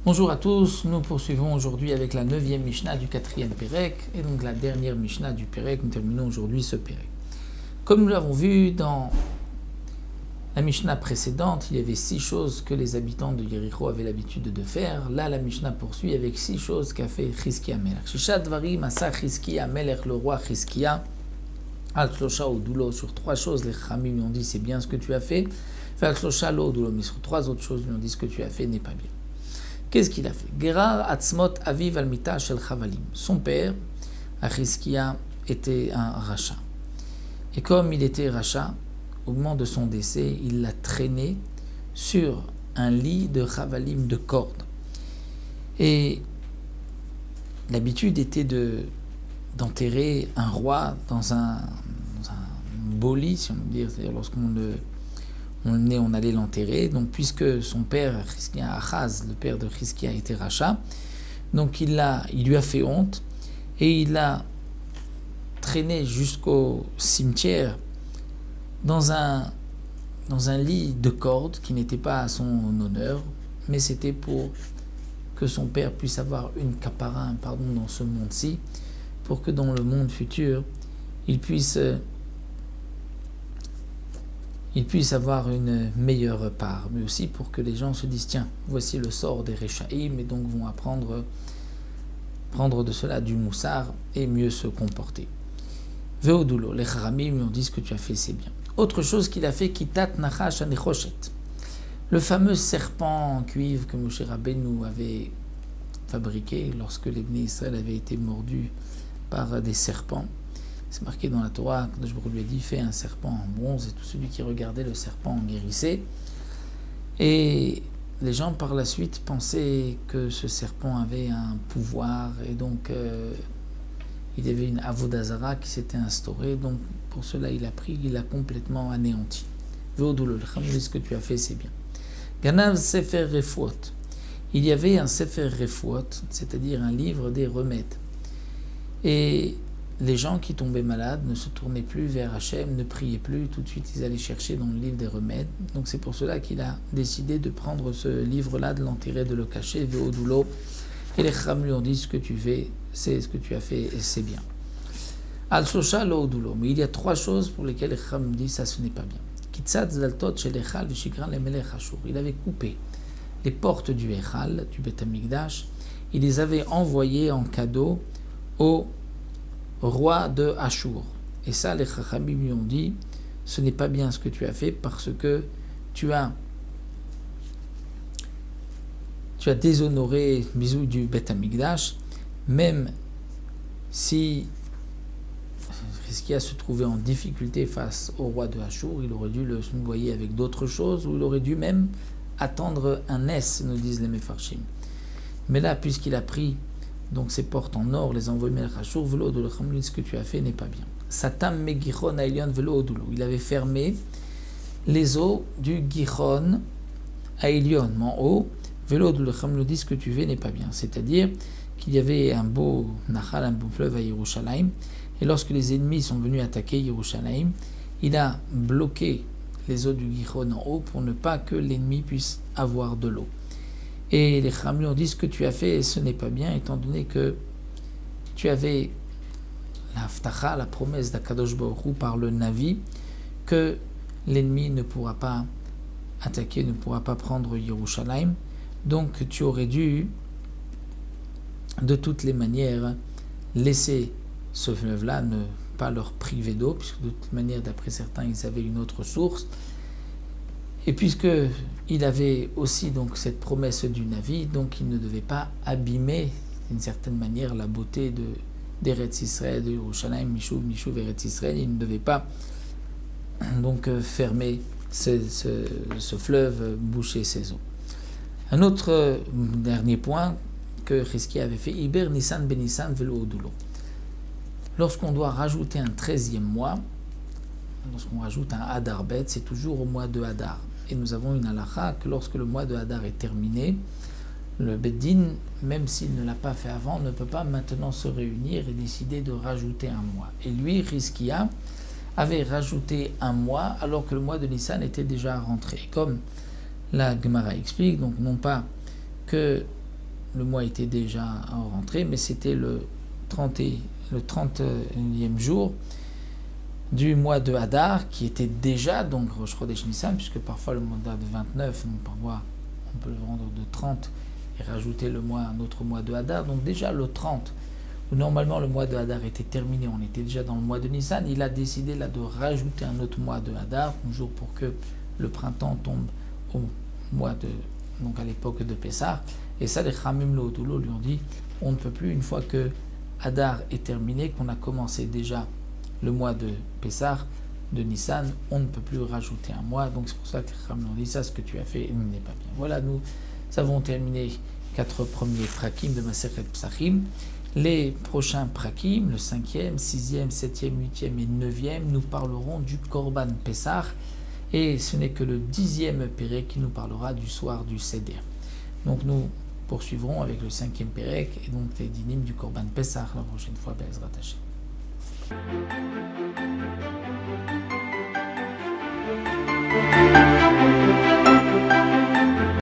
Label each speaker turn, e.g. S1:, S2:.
S1: Bonjour à tous, nous poursuivons aujourd'hui avec la 9e Mishnah du 4e Pérec et donc la dernière Mishnah du Pérec. Nous terminons aujourd'hui ce Pérec. Comme nous l'avons vu dans la Mishnah précédente, il y avait 6 choses que les habitants de Yericho avaient l'habitude de faire. Là, la Mishnah poursuit avec 6 choses qu'a fait Chizkiya Melech. Shisha Dvarim asa Chizkiya Melech, le roi Chizkiya, al Shlosha Odulo, sur 3 choses, les Chachamim lui ont dit c'est bien ce que tu as fait. Al Shlosha lo Odulo, mais sur 3 autres choses, lui ont dit ce que tu as fait n'est pas bien. Qu'est-ce qu'il a fait? Gerar atzmot aviv al mita shel chavalim. Son père, Chizkiya, était un rachat. Et comme il était rachat, au moment de son décès, il l'a traîné sur un lit de chavalim, de cordes. Et l'habitude était d'enterrer un roi dans un beau lit, si on veut dire, c'est-à-dire lorsqu'on on allait l'enterrer. Donc, puisque son père, Chizkiya Achaz, le père de Chizkiya, était rachat, donc il lui a fait honte et il l'a traîné jusqu'au cimetière dans un lit de cordes qui n'était pas à son honneur, mais c'était pour que son père puisse avoir une kapara, un pardon dans ce monde-ci, pour que dans le monde futur, il puisse avoir une meilleure part, mais aussi pour que les gens se disent tiens, voici le sort des Rechaïm, et donc vont prendre de cela du moussard et mieux se comporter. Veodulo, les Chachamim lui ont dit ce que tu as fait, c'est bien. Autre chose qu'il a fait, Kitat Nachash Anechoshet, le fameux serpent en cuivre que Moshe Rabbeinu avait fabriqué lorsque les Bnei Israël avaient été mordus par des serpents. C'est marqué dans la Torah, quand je lui ai dit, fais un serpent en bronze, et tout celui qui regardait le serpent en guérissait. Et les gens par la suite pensaient que ce serpent avait un pouvoir, et donc il y avait une avodah zara qui s'était instaurée, donc pour cela il l'a complètement anéanti. Veodoul, ce que tu as fait, c'est bien. Ganav Sefer Refuot, il y avait un Sefer Refuot, c'est-à-dire un livre des remèdes. Et les gens qui tombaient malades ne se tournaient plus vers Hachem, ne priaient plus, tout de suite ils allaient chercher dans le livre des remèdes. Donc c'est pour cela qu'il a décidé de prendre ce livre-là, de l'enterrer, de le cacher, Veodulo. Et les Chachamim lui ont dit ce que tu fais, c'est ce que tu as fait et c'est bien. Al Shosha lo Odulo. Mais il y a 3 choses pour lesquelles les Chachamim disent ça ce n'est pas bien. Kitzatz daltot shel Echal v'shikran lemelech Ashur. Il avait coupé les portes du Echal, du Beth Amikdash. Il les avait envoyées en cadeau au roi de Ashur. Et ça, les Chachamim lui ont dit, ce n'est pas bien ce que tu as fait parce que tu as déshonoré bisou du Beth Amikdash, même si Chizkiya se trouvait en difficulté face au roi de Ashur, il aurait dû le soudoyer avec d'autres choses, ou il aurait dû même attendre un S, nous disent les Mefarshim. Mais là, puisqu'il a pris donc ses portes en or, les envoyer Melech Ashur, velo de l'Chachamim, ce que tu as fait n'est pas bien. Satam me Gichon Ailion velo odulo. Il avait fermé les eaux du Gichon Ailion, en haut, velo de l'Chachamim, ce que tu fais n'est pas bien. C'est-à-dire qu'il y avait un beau Nachal, un beau fleuve à Yerushalayim, et lorsque les ennemis sont venus attaquer Yerushalayim, il a bloqué les eaux du Gichon en haut pour ne pas que l'ennemi puisse avoir de l'eau. Et les Chachamim ont dit ce que tu as fait, ce n'est pas bien, étant donné que tu avais la haftacha, la promesse d'Akadosh Baruch Hu par le Navi, que l'ennemi ne pourra pas attaquer, ne pourra pas prendre Yerushalayim. Donc tu aurais dû, de toutes les manières, laisser ce fleuve-là, ne pas leur priver d'eau, puisque de toute manière, d'après certains, ils avaient une autre source. Et puisqu'il avait aussi donc cette promesse du Navi, donc il ne devait pas abîmer d'une certaine manière la beauté d'Eretz Israël, de Yerushalayim, Mishuv Eretz Israël. Il ne devait pas donc fermer ce fleuve, boucher ses eaux. Un autre dernier point que Chizkiya avait fait, Iber Nissan ben Nissan velo odulo. Lorsqu'on doit rajouter un 13e mois, lorsqu'on rajoute un Hadar Bet, c'est toujours au mois de Hadar. Et nous avons une halakha que lorsque le mois de Hadar est terminé, le Beddin, même s'il ne l'a pas fait avant, ne peut pas maintenant se réunir et décider de rajouter un mois. Et lui, Chizkiya, avait rajouté un mois alors que le mois de Nissan était déjà rentré. Comme la Gemara explique, donc non pas que le mois était déjà rentré, mais c'était le 31e jour du mois de Hadar, qui était déjà donc Rosh Chodesh Nissan, puisque parfois le mois de 29, on peut le rendre de 30 et rajouter un autre mois de Hadar. Donc déjà le 30, où normalement le mois de Hadar était terminé, on était déjà dans le mois de Nissan, il a décidé là de rajouter un autre mois de Hadar, toujours pour que le printemps tombe au mois donc à l'époque de Pessah. Et ça, les Chamim Lotulo lui ont dit, on ne peut plus, une fois que Hadar est terminé, qu'on a commencé déjà le mois de Pessah, de Nissan, on ne peut plus rajouter un mois. Donc c'est pour ça que les Chamim ont dit, ça, ce que tu as fait n'est pas bien. Voilà, nous avons terminé 4 premiers prakim de Masechet Psachim. Les prochains prakim, le 5e, 6e, 7e, 8e et 9e, nous parlerons du Korban Pessah. Et ce n'est que le 10e Pérec qui nous parlera du soir du Seder. Donc nous poursuivrons avec le 5e Pérec et donc les dynimes du Korban Pessah la prochaine fois, Be'ezrat Hashem.